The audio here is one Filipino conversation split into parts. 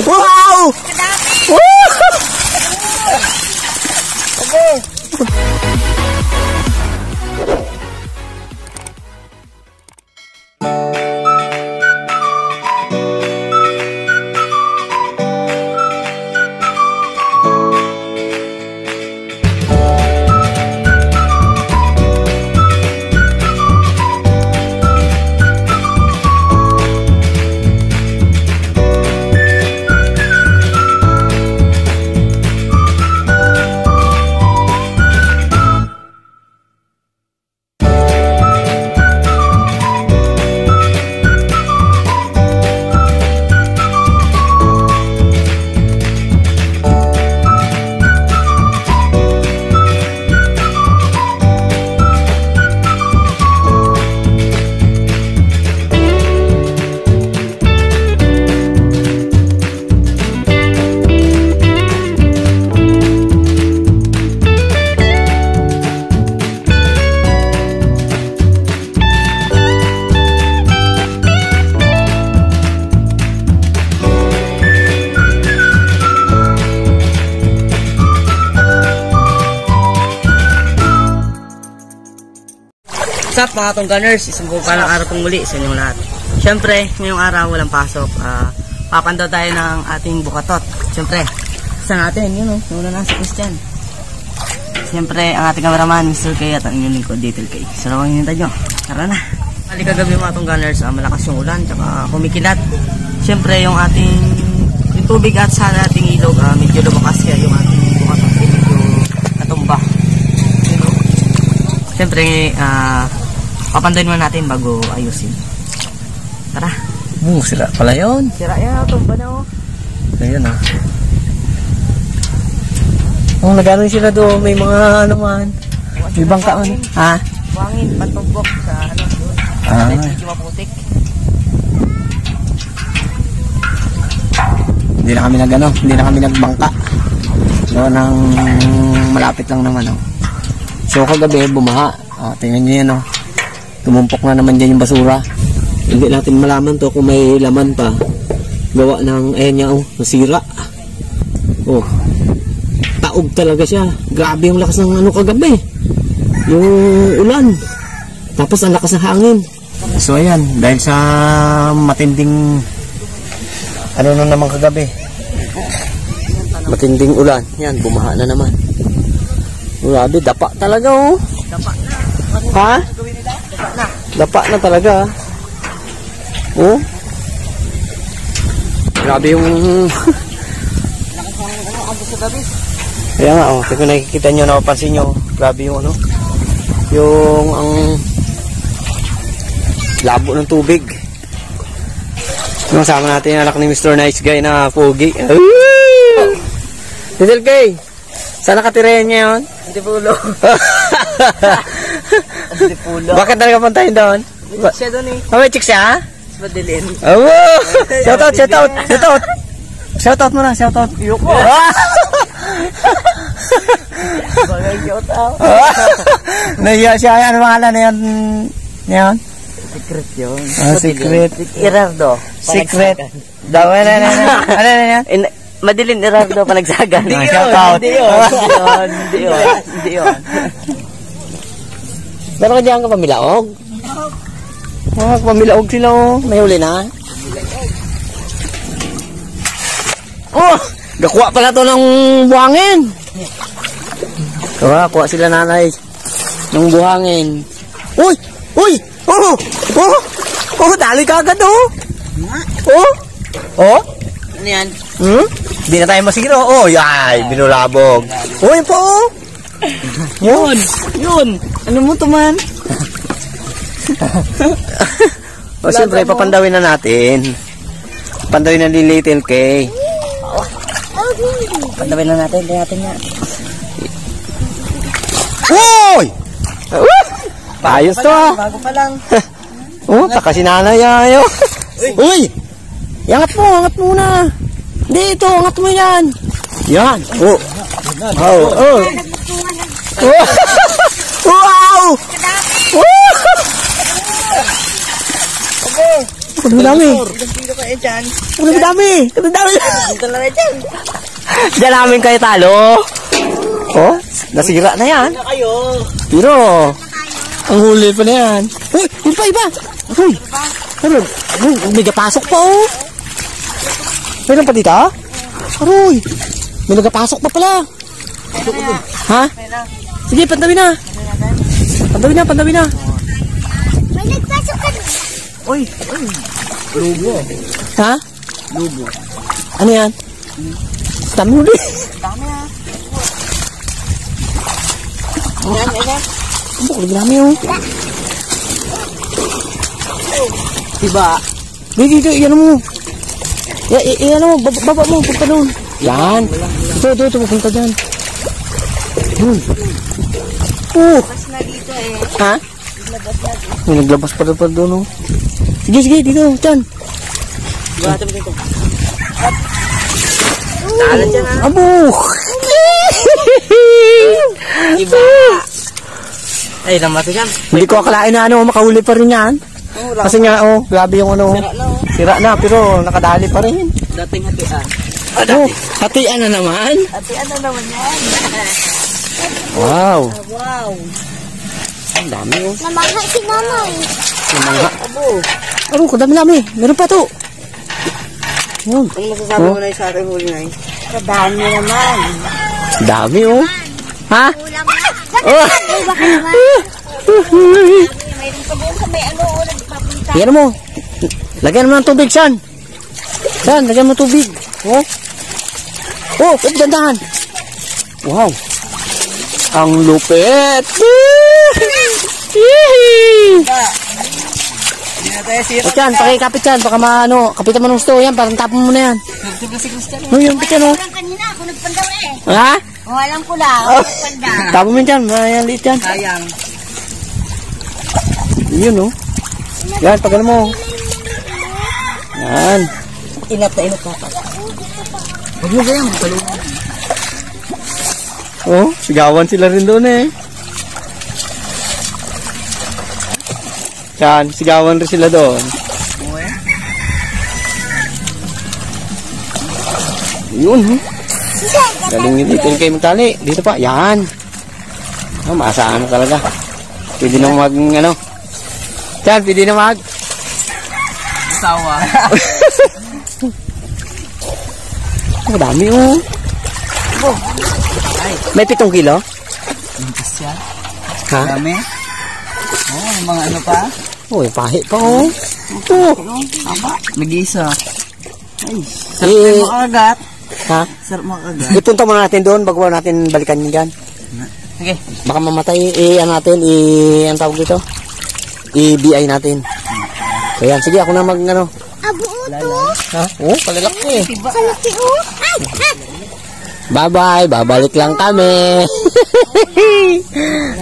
Wow! What's up mga tungganers, isang palang araw pong muli sa inyong lahat. Siyempre, ngayong araw walang pasok, papandaw tayo ng ating bukatot. Siyempre, isa natin, yun o, una na si Christian. Siyempre, ang ating cameraman, Mr. K at ang inyong lingkod, Detail K. Sarawang hinintay nyo, tara na. Bali kagabi mga tungganers, malakas yung ulan, tsaka kumikilat. Siyempre, yung tubig at sa ating ilog, medyo lumakas kaya yung ating bukatot, medyo natumba. Siyempre, papandayin mo natin bago ayusin. Tara. Sira pala yun. Sira yan, tumba na o. Ayan ah. Nag-ano sila doon, may mga ano man. May bangka man. Ha? Buhangin, pantubok sa ano doon. Medyo maputik. Hindi na kami nagbangka. Doon ang malapit lang naman oh. So kagabi bumaha. Tingnan nyo yan oh. Tumumpok na naman dyan yung basura. Hindi natin malaman to kung may laman pa. Gawa ng ayan niya oh, nasira. Oh. Taob talaga siya. Grabe yung lakas ng ano kagabi. Yung ulan. Tapos ang lakas ng hangin. So ayan, dahil sa matinding ano na naman kagabi. Matinding ulan. Yan, bumaha na naman. Grabe, dapa talaga oh. Dapa na. Ha? Dapa na talaga. Oh. Grabe yung kaya nga oh, kung nakikita nyo, napapansin nyo, grabe yung ano, yung ang labo ng tubig. Yung sama natin yung anak ni Mr. Nice Guy na pogi. Little Kay, saan nakatirayan niya yun? Antipulo. Antipulo. Bakit talaga puntahin doon? May siya doon eh. May chick siya? Madilin. Oh! Shoutout! Shoutout muna, shoutout. Yoko. Bagay shoutout. Nahiya siya. Ano pangalan na yun? Secret yun. Secret. Irardo. Secret. Daw, ano na yan? Madilin Irardo panagsagan. Hindi yun. Pero ka diyan ka pamilaog? Pamilaog sila oh. May huli na. Oh! Gakuha pala to ng buhangin. Kuha sila nanay ng buhangin. Uy! Oh! Oh! Dali ka agad oh! Oh! Ano yan? Hindi na tayo masiro. Oh, yay! Binulabog. Oh, yun po oh! Yun! Ano mo to man? O siyempre, papandawin na natin. Pandawin na ni Little K. Pandawin na natin. Nga. Uy! Ayos to ah. Bago pa lang. Oh, taka si nanay ayo. Uy! Angat mo na. Hindi, ito, angat mo yan. Yan. Oh. Oh. Wow! Kadami. Dito kayo dyan. Kadami. Dito na rin dyan. Diyan namin kayo talo. Oh, nasira na yan. Dito kayo. Pero, ang huli pa na yan. Uy, iba. Uy, may nagapasok pa oh. Meron pa dito? Aroy, may nagapasok pa pala. Ha? Sige, pantabi na. Pantabi na. May nagpasok ka. Uy. Lubo. Ha? Lubo. Ano yan? Dami huli. Dami ah. Ayan. Ang bukod dami oh. Diba? Dito, iyan mo. Iyan mo, baba mo, punta doon. Yan. Ito, punta dyan. Mas na dito eh. Ha? May naglabas pa doon oh. Sige, dito, dyan. Diba, tabi dito. Tala dyan ah. Abo! Diba? Ay, namati dyan. Hindi ko akalain na makahuli pa rin yan. Kasi nga, grabe yung sira na, pero nakadali pa rin. Dating hatian. Hatian na naman. Hatian na naman yan. Wow. Wow. Ang dami oh. Namangha si mama eh. Namangha. Abo. Kadami. Meron pa to. Yun. Ang masasabi mo na yung sa ating huli na yun. Kadami naman. Dami oh. Ha? Ulam na. Oh. Ay, baka naman. Mayroon pa doon sa may ano, nagpapunta. Yan mo. Lagyan mo ng tubig, San. San, lagyan mo tubig. Oh. Dandahan. Wow. Ang lupit. Hindi na tayo sira. Yan, pakikapit yan. Baka kapitan mo ng gusto. Yan, parang tapon mo na yan. Nagtubla si Christian. Yung pitan oh. Walang kanina, ako nagpandaw eh. Ha? Walang ko lang, ako nagpandaw. Tapon mo yan. Mayan liit yan. Sayang. Yun oh. Yan, tagal mo. Yan. Inap na pa. Huwag mo ganyan, talungan. Oh, sigawan sila rin doon eh. Yan, sigawan rin sila doon. Yun, galing nyo dito kayo magtali. Dito pa, yan. Maasahan talaga. Pwede na Yan, pwede na Sawa. Ang dami oh. May 7 kilo? Intas yan. Ha? Dami. May mga ano pa. Oh, pahi pa oh. Ito. Tama. Nag-iisa. Ay, sarap makagat. Ha? Sarap makagat. Ipunta muna natin doon bago natin balikan yun dyan. Sige. Baka mamatay, ang tawag dito? I-BI natin. So yan, sige ako na Abuo to. Ha? Oh, palalaki eh. Kalaki o. Bye-bye, babalik lang kami.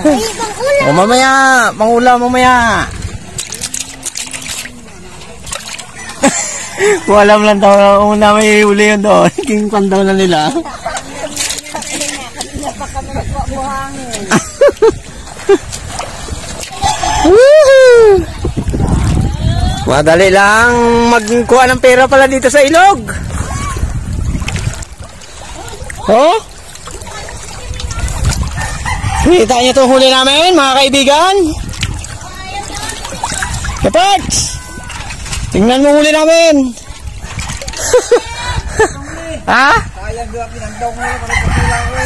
Ay, ibang ulam. O mamaya, mangulam mamaya. Walam lang daw, una may uli yun doon. King pandaw na nila. Kanina pa kami nagbuhangin. Woohoo! Madali lang magkuha ng pera pala dito sa ilog. Oh? Kita niyo itong huli namin, mga kaibigan. Kapats! Tingnan mo huli namin. Ha?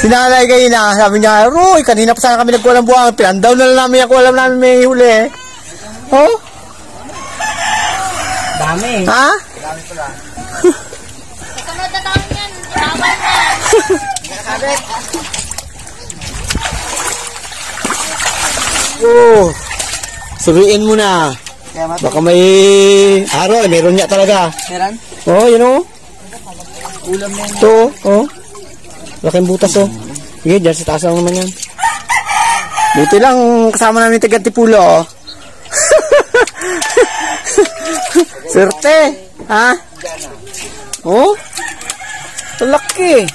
Sinalay kayo na. Sabi niya, Roy, kanina pa sana kami nagkuha ng buwang. Pinandaw na lang namin ako. Alam namin may huli. Oh? Dami. Ha? Dami pala. Sunod na taon yan. Bawal na. Oh. Suriin mo na. Baka may araw. Meron niya talaga. Meron? Oh, yun oh. Ulam na yun. Ito oh. Laking butas oh. Sige, dyan sa taas lang naman yan. Buti lang kasama namin taga-Tipulo oh. Swerte. Ha? Oh? Laki.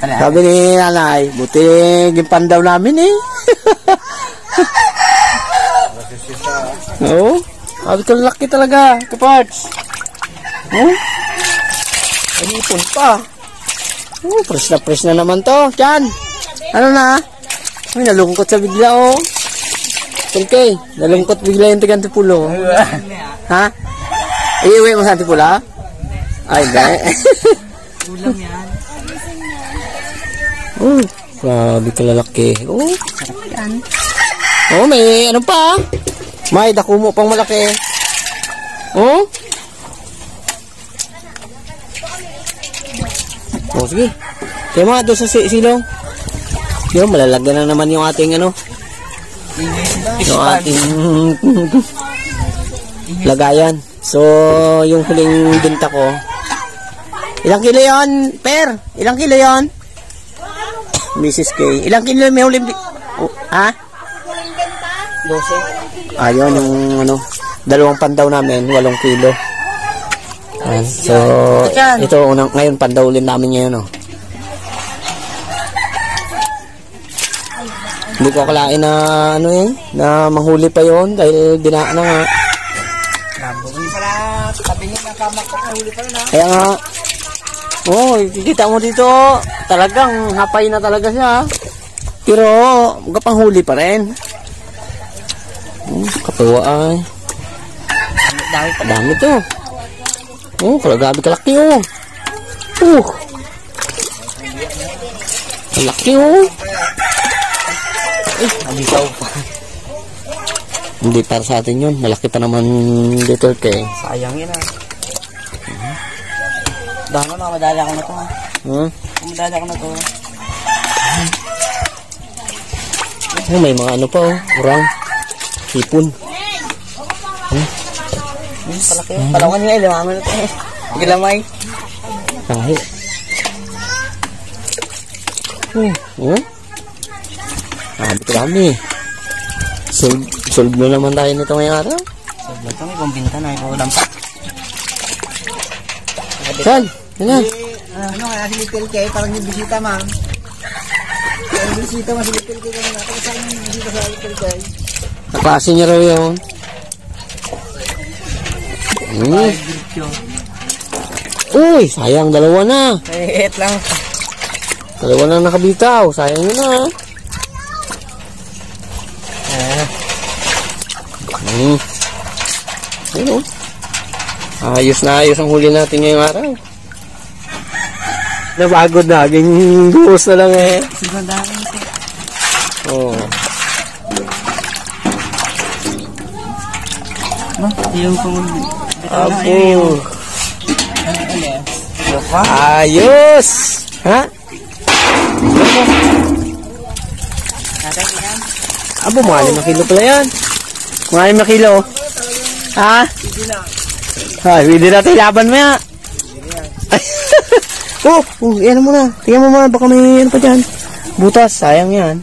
Sabi ni nanay, buti gimpan daw namin eh. Oo. Sabi ko, laki talaga. Kaparts. Oh. Ay, ipon pa. Oh, press na naman to. Diyan. Ano na? Ay, nalungkot sa bigla, oh. Okay, nalungkot bigla yung tigantipulo. Ha? Iiwi mo sa antipula? Ay, gaya. Ulam yan. Oh, grabe kalalaki. Oh, Sarap yan. oh, may ano pa? May dakumo pang malaki. Oh. Oh, sige. Kaya mga doon sa silong. Yung malalagyan na naman yung ating ano. Yung ating lagayan. So, yung huling binta ko. Ilang kilo yon, Per? Ilang kilo yon? Mrs. K. Ilang kilo may huling oh, ha? 12. Ayun, yung ano, dalawang pandaw namin, 8 kilo. Ayan. So, ito, ngayon pandaw ulit namin ngayon, oh. Hindi ko akalain na, ano na manghuli pa yon dahil binaan na nga. Hindi pala tabingin ng kamak ko, nahuli pa rin ha. Kaya nga, oh, kikita mo dito, talagang hapay na talaga siya. Pero, magapanghuli pa rin. Katuwa ay. Dami pa. Dami to. Oh, grabe kalaki oh. Kalaki oh. Nabitaw pa. Hindi para sa atin yun. Malaki pa naman dito kay. Sayang yun ha. Dahil na, madali ako na to ha. Madali ako na to. Oh, may mga ano pa oh. Urang. Hipon. Palaki. Palawan niya, ilaman na to eh. Gilamay. Kahit. Sabi ko dami. Solve na naman tayo nito ngayong araw. Solve na to, may kumbinta na. Ikulang pa. Saan? Yan. Ano kaya si Little K? Parang yung bisita ma'am. Yung bisita mo si Little K kanina. Kaya saan yung bisita sa Little K? Naklase niya raw yun. Uy, sayang. Dalawa na. Kahit lang. Dalawa na nakabitaw. Sayang yun na. Ayun. Ayos na ayos ang huli natin ngayong araw. Napagod na. Ganyang buhos na lang eh. Siguradahan ito. Oh. No? Yung kung... Abo. Ayos. Ha? Abo, mga 5 kilo pala yan. Mga 5 kilo. Ha? Ha, hindi natin laban mo yan. Yan mo na. Tingnan mo mga, baka may ano pa dyan. Butas, sayang yan.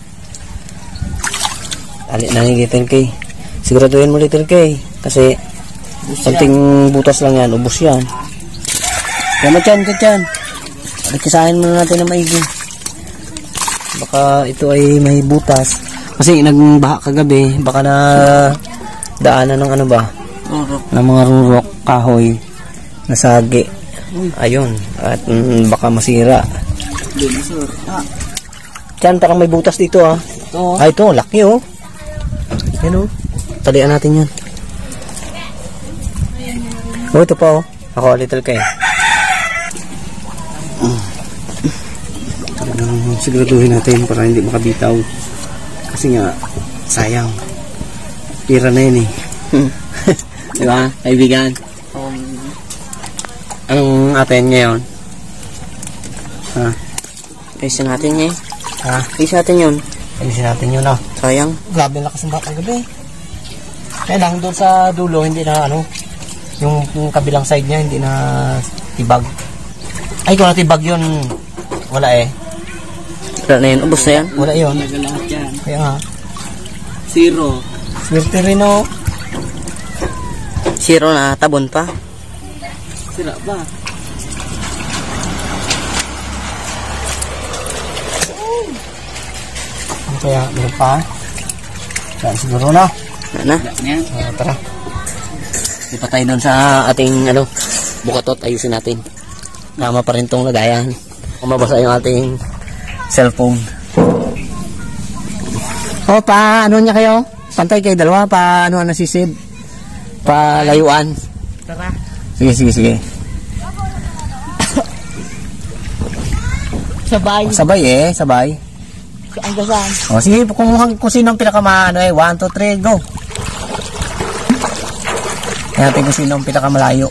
Ali na yung Little K. Siguraduhin mo Little K. Kasi, something butas lang yan, ubos yan. Kaya dyan. Kisahin muna natin na maigi. Baka ito ay may butas. Kasi nagbaha kagabi, baka na daanan ng ano ba? Rurok. Ng mga rurok, kahoy, nasagi. Ayun, at baka masira. Diyan, parang may butas dito ah. Ito. Ay, ito, laki oh. Yan oh. Talian natin yan. Oh, ito pa oh. Ako, Little K. Talagang siguraduhin natin para hindi makabitaw. Kasi nga, sayang. Pira na yun eh. Diba, kaibigan? Anong atin ngayon? Ha? Ayusin natin niya eh. Ha? Ayusin natin yun. Ayusin natin yun ah. Sayang. Grabe na lakas ng bata gabi. Kaya lang doon sa dulo, hindi na ano, yung kabilang side niya, hindi na tibag. Ay, kung na tibag yun, wala eh. Wala na yun. Ubus na yan. Wala yun. Nagalahat yan. Kaya nga. 0. Swerte rin oh. 0 na. Tabon pa. Sira ba? Ano kaya? Meron pa? Saan siguro na? Na. Tara. Lipat tayo doon sa ating bukatot. Ayusin natin. Tama pa rin tong lagayan. Mabasa yung ating cellphone. O, ano niya kayo? Pantay kayo dalawa. Ano nasisib? Palayuan. Tara. Sige. Sabay. Ang gasan. O, sige, kung sino ang pinakaman, 1, 2, 3, go. Kaya natin kung sino ang pinakamalayo.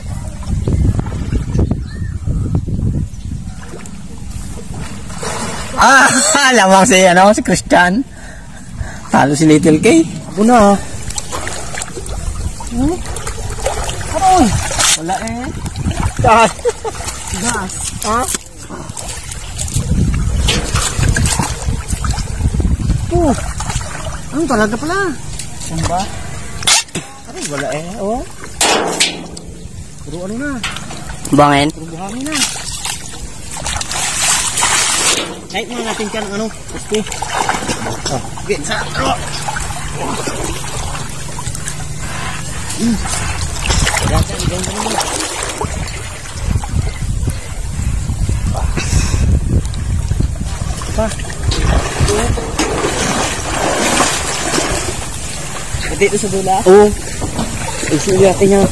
Lamang si Christian. Talo si Little K. Ako na. Aroy. Wala eh. Gas. Ha? Ano talaga pala? Ano ba? Aray, wala eh. Oh. Puro na. Bangin. Puro buhangin na. Kahit na natin ka ng pusti. Okay, sa Dito sa dula? Oo. Isulit natin niya.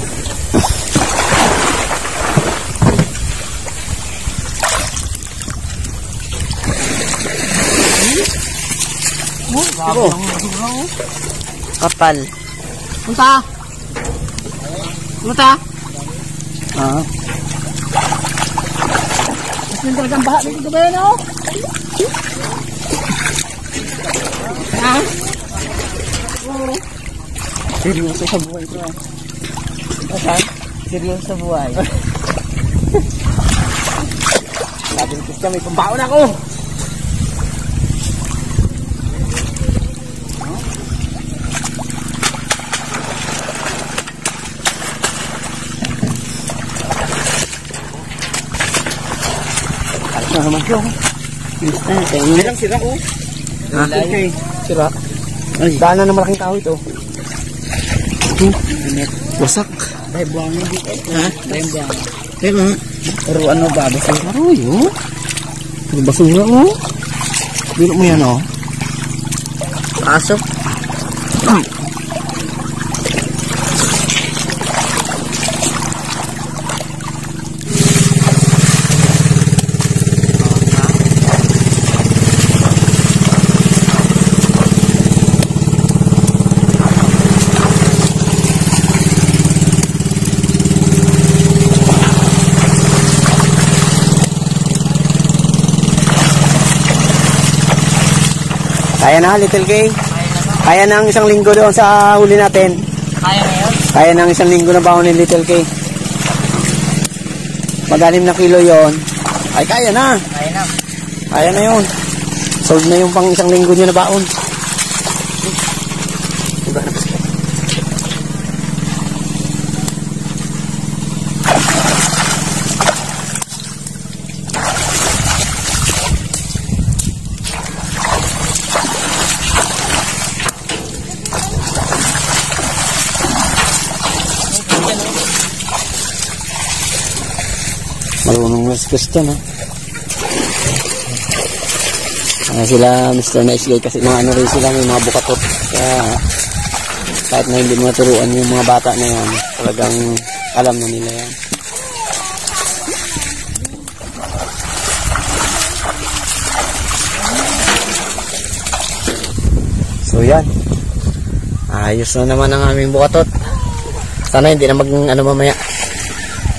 Kapal. Punta. Mas yung talagang baha dito ba yun, oh? Seryoso sa buhay ko. Okay? Seryoso sa buhay. Sabi ni Christian, may pambaon ako. Alas na naman ko. Silang sira ko. Okay, sira. Daanan na malaking tao ito. Wasak. Dahil buhangin dito. Dahil buhangin. Pero, Pero ano ba? Basura? aroy, oh. May basura, oh. Bilo mo yan, oh. Pasok. Kaya na, Little K. Kaya na ang isang linggo doon sa huli natin. Kaya na yun? Kaya na ang isang linggo na baon ni Little K. Mag-6 na kilo yon. Ay, kaya na. Kaya na. Kaya na yun. Sold na yung pang isang linggo nyo na baon. Marunong na si Christian, ha? Sila Mr. Nice Guy kasi mga ano rin sila, may mga bukatot. Kaya kahit na hindi mo naturuan yung mga bata na yan, talagang alam na nila yan. So yan, ayos na naman ang aming bukatot. Sana hindi na mamaya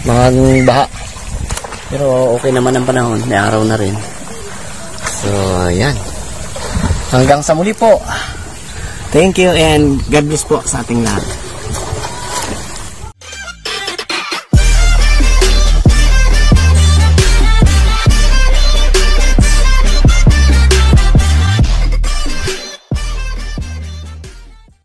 magbaha. Pero okay naman ang panahon, may araw na rin. So, yan. Hanggang sa muli po. Thank you and God bless po sa ating lahat.